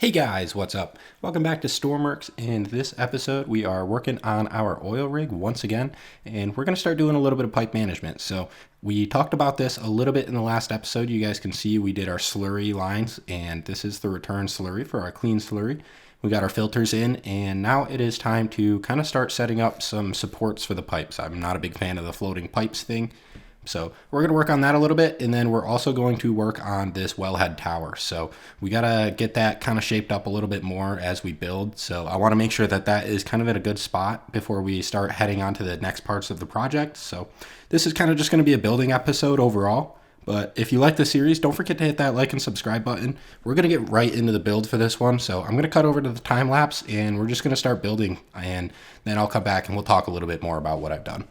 Hey guys, what's up? Welcome back to Stormworks. In this episode, we are working on our oil rig once again, and we're going to start doing a little bit of pipe management. So we talked about this a little bit in the last episode. You guys can see we did our slurry lines, and this is the return slurry for our clean slurry. We got our filters in, and now it is time to kind of start setting up some supports for the pipes. I'm not a big fan of the floating pipes thing. So we're going to work on that a little bit, and then we're also going to work on this wellhead tower. So we got to get that kind of shaped up a little bit more as we build. So I want to make sure that that is kind of at a good spot before we start heading on to the next parts of the project. So this is kind of just going to be a building episode overall. But if you like the series, don't forget to hit that like and subscribe button. We're going to get right into the build for this one. So I'm going to cut over to the time lapse, and we're just going to start building. And then I'll come back and we'll talk a little bit more about what I've done.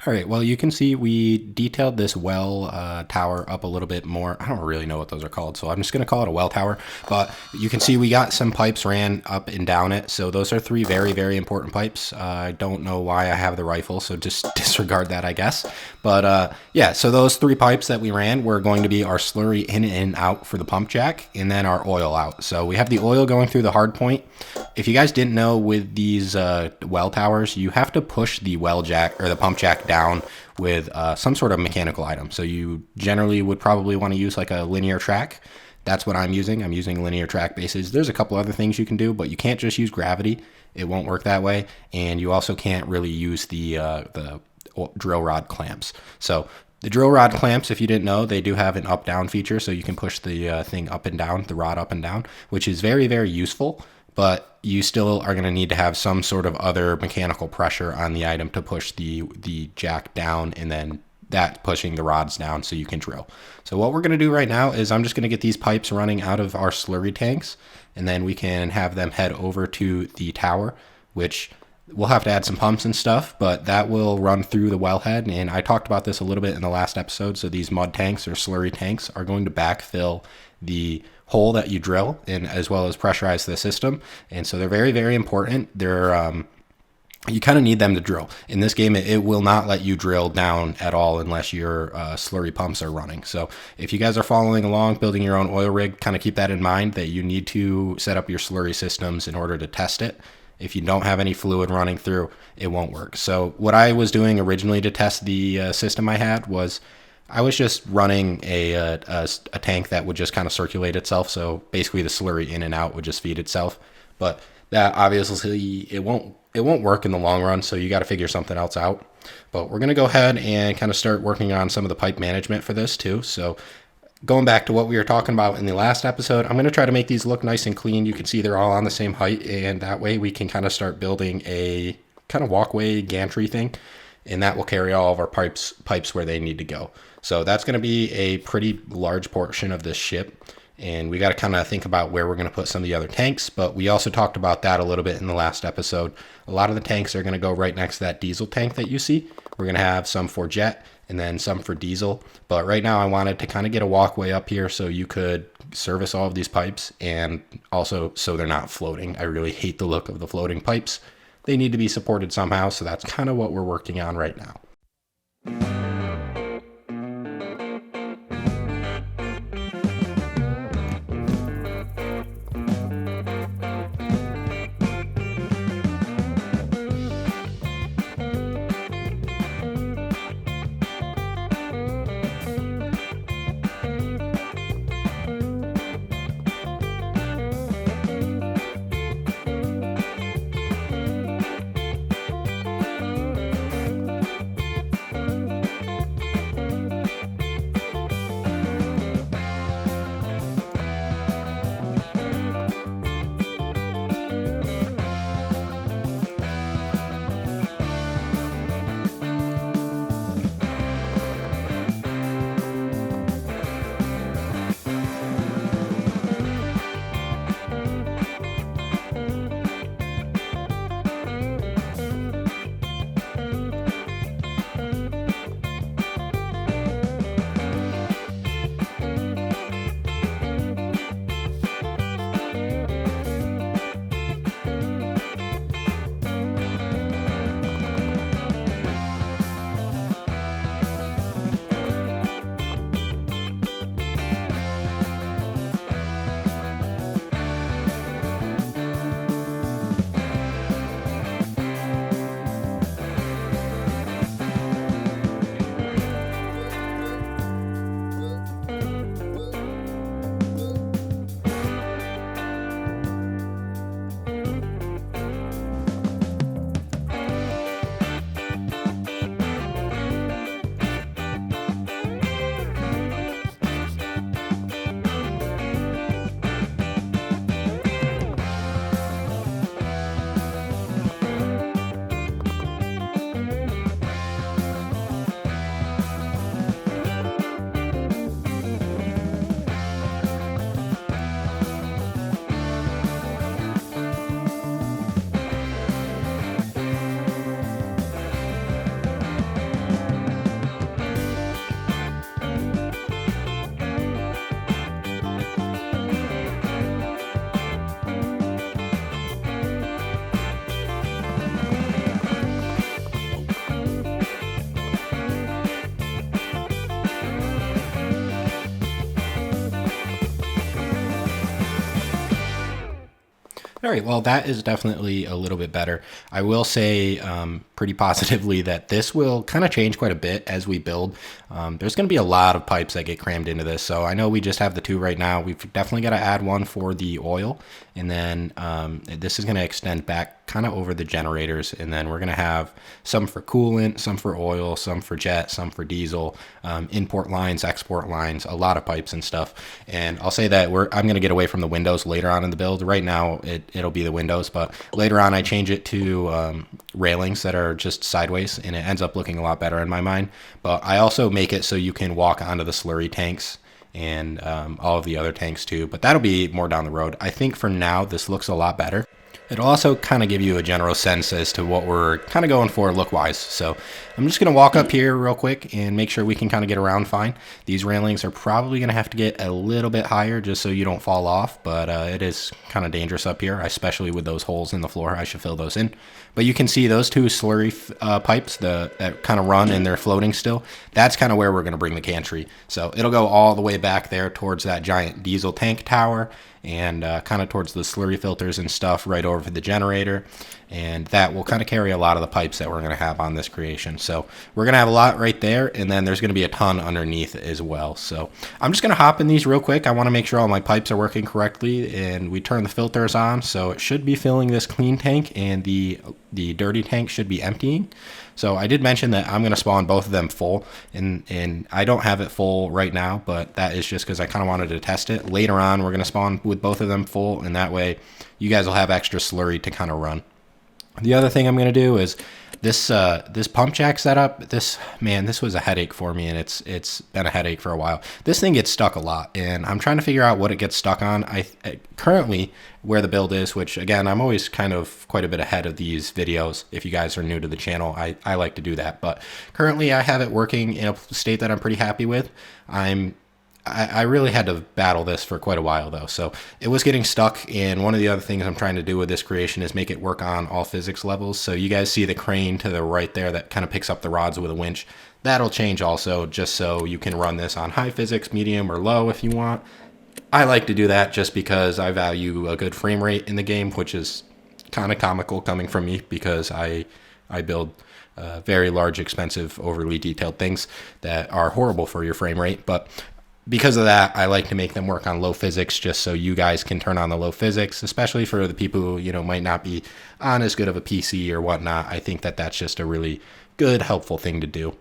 All right, well, you can see we detailed this well tower up a little bit more. I don't really know what those are called, so I'm just going to call it a well tower. But you can see we got some pipes ran up and down it. So those are three very, very important pipes. I don't know why I have the rifle, so just disregard that, I guess. But yeah, so those three pipes that we ran were going to be our slurry in and out for the pump jack, and then our oil out. So we have the oil going through the hard point. If you guys didn't know, with these well towers, you have to push the well jack or the pump jack down with some sort of mechanical item. So you generally would probably want to use like a linear track. That's what I'm using. I'm using linear track bases. There's a couple other things you can do, but you can't just use gravity. It won't work that way. And you also can't really use the drill rod clamps. So the drill rod clamps, if you didn't know, they do have an up-down feature, so you can push the thing up and down, the rod up and down, which is very, very useful. But you still are going to need to have some sort of other mechanical pressure on the item to push the jack down and then that pushing the rods down so you can drill. So what we're going to do right now is I'm just going to get these pipes running out of our slurry tanks, and then we can have them head over to the tower, which we'll have to add some pumps and stuff, but that will run through the wellhead. And I talked about this a little bit in the last episode. So these mud tanks or slurry tanks are going to backfill the hole that you drill, and as well as pressurize the system. And so they're very, very important. They're you kind of need them to drill. In this game, it will not let you drill down at all unless your slurry pumps are running. So if you guys are following along, building your own oil rig, kind of keep that in mind, that you need to set up your slurry systems in order to test it. If you don't have any fluid running through, it won't work. So what I was doing originally to test the system I had was I was just running a tank that would just kind of circulate itself. So basically the slurry in and out would just feed itself. But that obviously it won't work in the long run, so you got to figure something else out. But we're going to go ahead and kind of start working on some of the pipe management for this too. So going back to what we were talking about in the last episode, I'm going to try to make these look nice and clean. You can see they're all on the same height, and that way we can kind of start building a kind of walkway gantry thing, and that will carry all of our pipes where they need to go. So that's going to be a pretty large portion of this ship. And we got to kind of think about where we're going to put some of the other tanks, but we also talked about that a little bit in the last episode. A lot of the tanks are going to go right next to that diesel tank that you see. We're going to have some for jet and then some for diesel. But right now I wanted to kind of get a walkway up here so you could service all of these pipes, and also so they're not floating. I really hate the look of the floating pipes. They need to be supported somehow, so that's kind of what we're working on right now. All right, well, that is definitely a little bit better. I will say pretty positively that this will kind of change quite a bit as we build. There's going to be a lot of pipes that get crammed into this. So I know we just have the two right now. We've definitely got to add one for the oil. And then this is going to extend back kind of over the generators, and then we're going to have some for coolant, some for oil, some for jet, some for diesel, import lines, export lines, a lot of pipes and stuff. And I'll say that I'm going to get away from the windows later on in the build. Right now it'll be the windows, but later on I change it to railings that are just sideways, and it ends up looking a lot better in my mind. But I also make it so you can walk onto the slurry tanks and all of the other tanks too, but that'll be more down the road. I think for now this looks a lot better. It'll also kind of give you a general sense as to what we're kind of going for look-wise. So I'm just going to walk up here real quick and make sure we can kind of get around fine. These railings are probably going to have to get a little bit higher just so you don't fall off, but it is kind of dangerous up here, especially with those holes in the floor. I should fill those in. But you can see those two slurry pipes that kind of run and they're floating still. That's kind of where we're going to bring the gantry. So it'll go all the way back there towards that giant diesel tank tower, and kind of towards the slurry filters and stuff right over the generator. And that will kind of carry a lot of the pipes that we're going to have on this creation. So we're going to have a lot right there, and then there's going to be a ton underneath as well. So I'm just going to hop in these real quick. I want to make sure all my pipes are working correctly, and we turn the filters on. So it should be filling this clean tank, and the dirty tank should be emptying. So I did mention that I'm going to spawn both of them full, and I don't have it full right now, but that is just because I kind of wanted to test it. Later on, we're going to spawn with both of them full, and that way you guys will have extra slurry to kind of run. The other thing I'm going to do is this pump jack setup. This was a headache for me, and it's been a headache for a while. This thing gets stuck a lot, and I'm trying to figure out what it gets stuck on. I currently where the build is, which again, I'm always kind of quite a bit ahead of these videos. If you guys are new to the channel, I like to do that, but currently I have it working in a state that I'm pretty happy with. I really had to battle this for quite a while though. So it was getting stuck, and one of the other things I'm trying to do with this creation is make it work on all physics levels. So you guys see the crane to the right there that kind of picks up the rods with a winch. That'll change also, just so you can run this on high physics, medium, or low if you want. I like to do that just because I value a good frame rate in the game, which is kind of comical coming from me because I build very large, expensive, overly detailed things that are horrible for your frame rate. But because of that, I like to make them work on low physics just so you guys can turn on the low physics, especially for the people who, you know, might not be on as good of a PC or whatnot. I think that that's just a really good, helpful thing to do.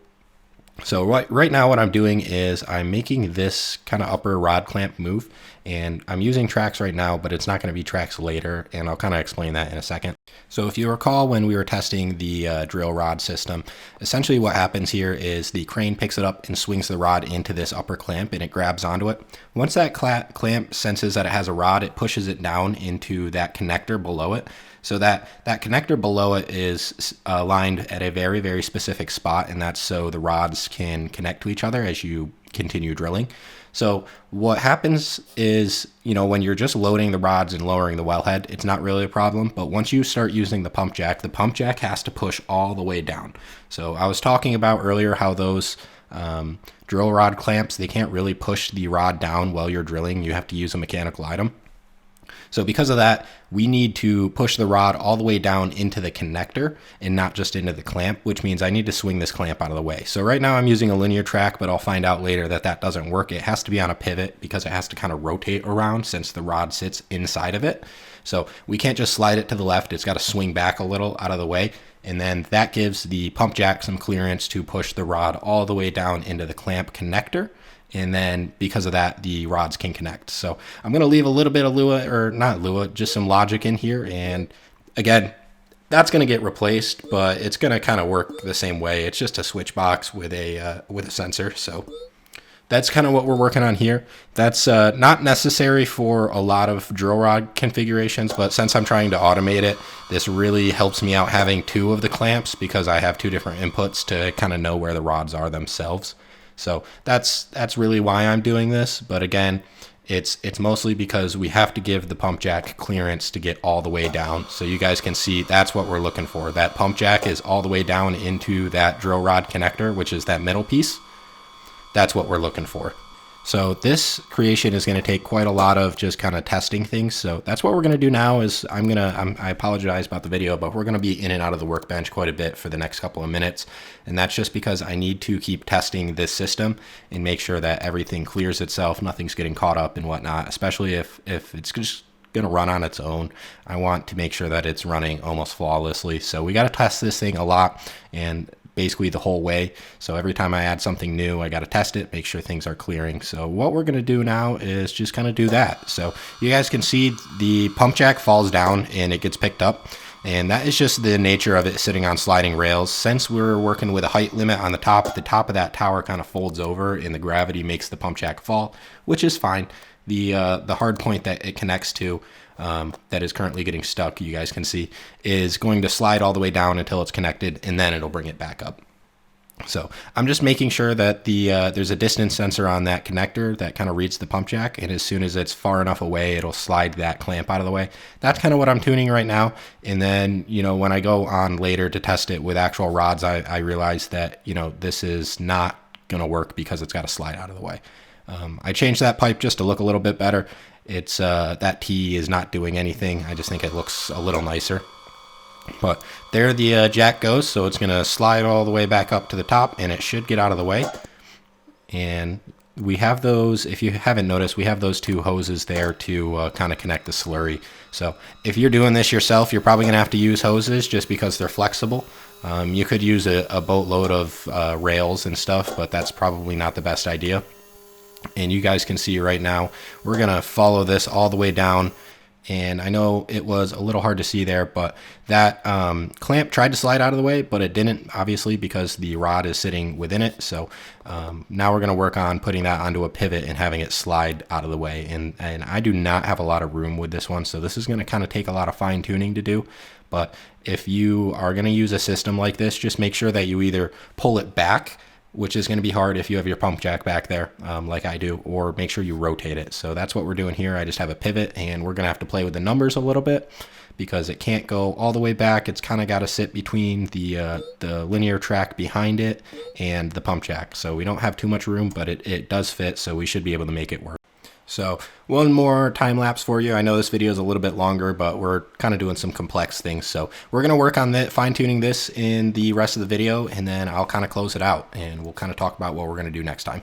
So right now what I'm doing is I'm making this kind of upper rod clamp move, and I'm using tracks right now, but it's not going to be tracks later, and I'll kind of explain that in a second. So if you recall when we were testing the drill rod system, essentially what happens here is the crane picks it up and swings the rod into this upper clamp, and it grabs onto it. Once that clamp senses that it has a rod, it pushes it down into that connector below it. So that connector below it is aligned at a very, very specific spot, and that's so the rods can connect to each other as you continue drilling. So what happens is, you know, when you're just loading the rods and lowering the wellhead, it's not really a problem. But once you start using the pump jack has to push all the way down. So I was talking about earlier how those drill rod clamps, they can't really push the rod down while you're drilling. You have to use a mechanical item. So because of that, we need to push the rod all the way down into the connector and not just into the clamp, which means I need to swing this clamp out of the way. So right now I'm using a linear track, but I'll find out later that that doesn't work. It has to be on a pivot because it has to kind of rotate around since the rod sits inside of it. So we can't just slide it to the left. It's got to swing back a little out of the way. And then that gives the pump jack some clearance to push the rod all the way down into the clamp connector. And then because of that, the rods can connect. So I'm going to leave a little bit of Lua, or not Lua, just some logic in here. And again, that's going to get replaced, but it's going to kind of work the same way. It's just a switch box with a sensor. So that's kind of what we're working on here. That's not necessary for a lot of drill rod configurations, but since I'm trying to automate it, this really helps me out having two of the clamps because I have two different inputs to kind of know where the rods are themselves. So that's really why I'm doing this. But again, it's mostly because we have to give the pump jack clearance to get all the way down. So you guys can see that's what we're looking for. That pump jack is all the way down into that drill rod connector, which is that middle piece. That's what we're looking for. So this creation is going to take quite a lot of just kind of testing things. So that's what we're going to do now is I apologize about the video, but we're going to be in and out of the workbench quite a bit for the next couple of minutes. And that's just because I need to keep testing this system and make sure that everything clears itself. Nothing's getting caught up and whatnot, especially if it's just gonna run on its own. I want to make sure that it's running almost flawlessly. So we got to test this thing a lot, and basically the whole way. So every time I add something new, I got to test it, make sure things are clearing. So what we're going to do now is just kind of do that. So you guys can see the pump jack falls down and it gets picked up. And that is just the nature of it sitting on sliding rails. Since we're working with a height limit on the top of that tower kind of folds over and the gravity makes the pump jack fall, which is fine. The hard point that it connects to, that is currently getting stuck, you guys can see, is going to slide all the way down until it's connected, and then it'll bring it back up. So I'm just making sure that there's a distance sensor on that connector that kind of reads the pump jack, and as soon as it's far enough away, it'll slide that clamp out of the way. That's kind of what I'm tuning right now. And then, you know, when I go on later to test it with actual rods, I realize that, you know, this is not going to work because it's got to slide out of the way. I changed that pipe just to look a little bit better. It's that T is not doing anything. I just think it looks a little nicer. But there the jack goes, so it's going to slide all the way back up to the top, and it should get out of the way. And we have those, if you haven't noticed, we have those two hoses there to kind of connect the slurry. So if you're doing this yourself, you're probably going to have to use hoses just because they're flexible. You could use a boatload of rails and stuff, but that's probably not the best idea. And you guys can see right now, we're going to follow this all the way down. And I know it was a little hard to see there, but that clamp tried to slide out of the way, but it didn't, obviously, because the rod is sitting within it. So now we're going to work on putting that onto a pivot and having it slide out of the way. And I do not have a lot of room with this one, so this is going to kind of take a lot of fine tuning to do. But if you are going to use a system like this, just make sure that you either pull it back, which is going to be hard if you have your pump jack back there, like I do, or make sure you rotate it. So that's what we're doing here. I just have a pivot, and we're going to have to play with the numbers a little bit because it can't go all the way back. It's kind of got to sit between the linear track behind it and the pump jack. So we don't have too much room, but it does fit, so we should be able to make it work. So one more time lapse for you. I know this video is a little bit longer, but we're kind of doing some complex things. So we're going to work on fine tuning this in the rest of the video, and then I'll kind of close it out and we'll kind of talk about what we're going to do next time.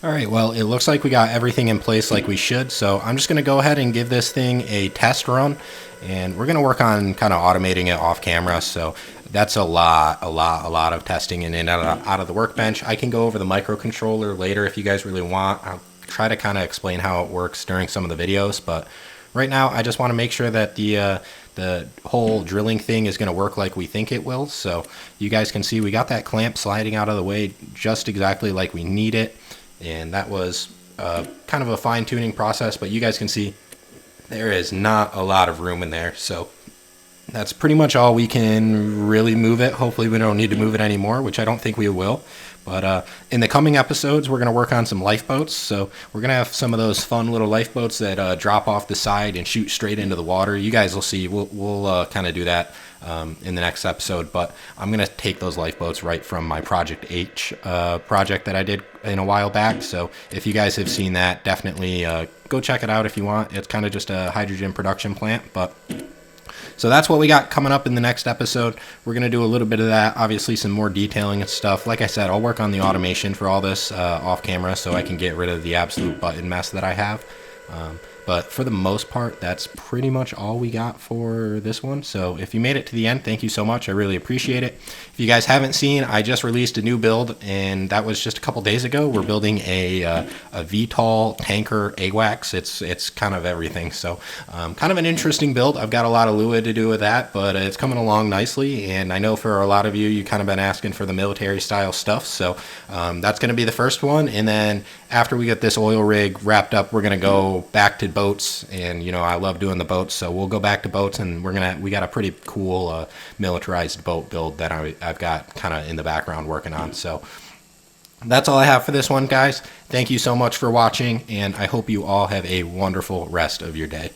All right, well, it looks like we got everything in place like we should, so I'm just going to go ahead and give this thing a test run, and we're going to work on kind of automating it off camera, so that's a lot of testing in and out of the workbench. I can go over the microcontroller later if you guys really want. I'll try to kind of explain how it works during some of the videos, but right now I just want to make sure that the whole drilling thing is going to work like we think it will. So you guys can see we got that clamp sliding out of the way just exactly like we need it. And that was kind of a fine-tuning process, but you guys can see there is not a lot of room in there. So that's pretty much all we can really move it. Hopefully we don't need to move it anymore, which I don't think we will. But in the coming episodes, we're going to work on some lifeboats. So we're going to have some of those fun little lifeboats that drop off the side and shoot straight into the water. You guys will see. We'll kind of do that in the next episode. But I'm going to take those lifeboats right from my Project H project that I did in a while back. So if you guys have seen that, definitely go check it out if you want. It's kind of just a hydrogen production plant. So that's what we got coming up in the next episode. We're going to do a little bit of that, obviously some more detailing and stuff. Like I said, I'll work on the automation for all this off camera so I can get rid of the absolute button mess that I have. But for the most part, that's pretty much all we got for this one. So if you made it to the end, thank you so much. I really appreciate it. If you guys haven't seen, I just released a new build, and that was just a couple days ago. We're building a VTOL tanker AWACS. It's kind of everything. So kind of an interesting build. I've got a lot of Lua to do with that, but it's coming along nicely. And I know for a lot of you kind of been asking for the military style stuff. So that's going to be the first one. And then after we get this oil rig wrapped up, we're going to go back to boats, and I love doing the boats, so we'll go back to boats, and we got a pretty cool militarized boat build that I've got kind of in the background working on. So that's all I have for this one, guys. Thank you so much for watching, and I hope you all have a wonderful rest of your day.